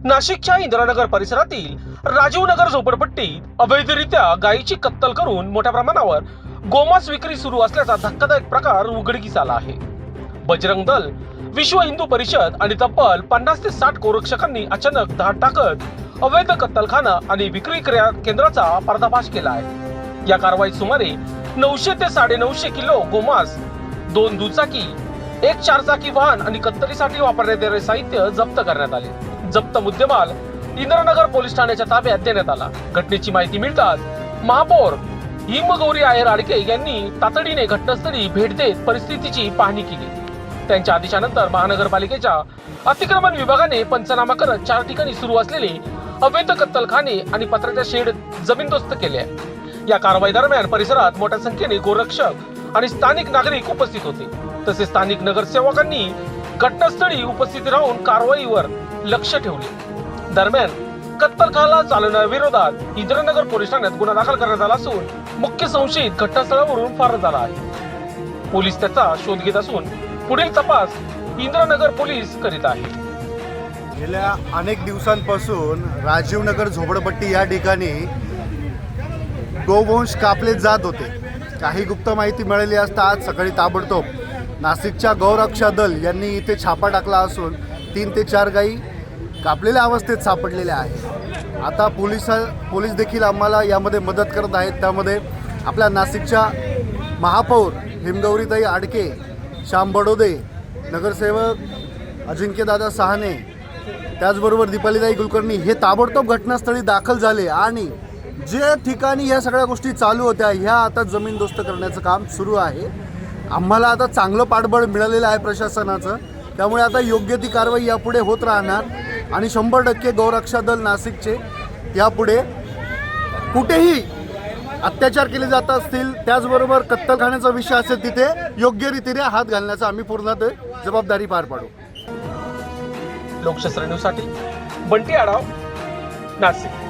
नाशिकच्या इंदिरानगर परिसरातील राजीवनगर झोपडपट्टीत अवैधरित्या गायीची कत्तल करून मोठ्या प्रमाणावर गोमांस विक्री सुरू असल्याचा धक्कादायक प्रकार उघडकीस आला आहे। बजरंग दल, विश्व हिंदू परिषद आणि तब्बल 50 ते 60 गोरक्षकांनी अचानक धाड टाकत अवैध कत्तलखाना आणि विक्री केंद्राचा पर्दाफाश केला आहे। या कारवाईत सुमारे 900 ते 950 किलो गोमांस, 2 दुचाकी, 1 चारचाकी वाहन आणि कत्तलीसाठी वापरण्यात येणारे साहित्य जप्त करण्यात आले। जप्त मुद्देमाल इंदिरानगर पोलीस ठाण्याच्या ताब्यात देण्यात आला। घटनेची माहिती मिळताच महापौर हिमगौरी आहेर आडके यांनी तातडीने घटनास्थळी भेट देत परिस्थितीची पाहणी केली। त्यांच्या आदेशानंतर महानगरपालिकेच्या अतिक्रमण विभागाने पंचनामा करत 4 ठिकाणी सुरू असलेले अवैध कत्तलखाने आणि पत्र्याच्या शेड जमीनदोस्त केले आहे। या कारवाई दरम्यान परिसरात मोठ्या संख्येने गोरक्षक आणि स्थानिक नागरिक उपस्थित होते। तसेच स्थानिक नगरसेवकांनी घटनास्थळी उपस्थित राहून कारवाईवर लक्ष ठेवले। दरम्यान कत्तलखाना चालवण्याविरोधात इंदिरानगर पोलीस ठाण्यात गुन्हा दाखल करण्यात आला असून मुख्य संशयित घटनास्थळावरून फरार झाला आहे। पोलीस त्याचा शोध घेत असून पुढील तपास इंदिरानगर पोलीस करीत आहे। गेल्या अनेक दिवसांपासून राजीवनगर झोपडपट्टी या ठिकाणी गोवंश कापले जात होते। काही गुप्त माहिती मिळाली असता आज सकाळी ताबडतोब नाशिकच्या गौरक्षा दल यांनी इथे छापा टाकला असून 3 ते 4 गायी कापलेल्या अवस्थेत सापडलेल्या आहेत। आता पोलीस देखील आम्हाला यामध्ये मदत करत आहेत। त्यामध्ये आपल्या नाशिकच्या महापौर हिमगौरीताई आडके, श्याम बडोदे, नगरसेवक अजिंक्यदादा सहाने, त्याचबरोबर दीपालीताई कुलकर्णी हे ताबडतोब घटनास्थळी दाखल झाले आणि जे ठिकाणी या सगळ्या गोष्टी चालू होत्या ह्या आता जमीनदोस्त करण्याचं काम सुरू आहे। आम्हाला आता चांगलं पाठबळ मिळालेलं आहे प्रशासनाचं, त्यामुळे आता योग्य ती कारवाई यापुढे होत राहणार आणि 100% गौरक्षा दल नाशिकचे यापुढे कुठेही अत्याचार केले जात असतील, त्याचबरोबर कत्तलखान्याचा विषय असेल तिथे योग्य रीतीने हात घालण्याचा आम्ही पूर्ण जबाबदारी पार पाडू। लोकशास्त्र न्यूजसाठी बंटी आढाव, नाशिक।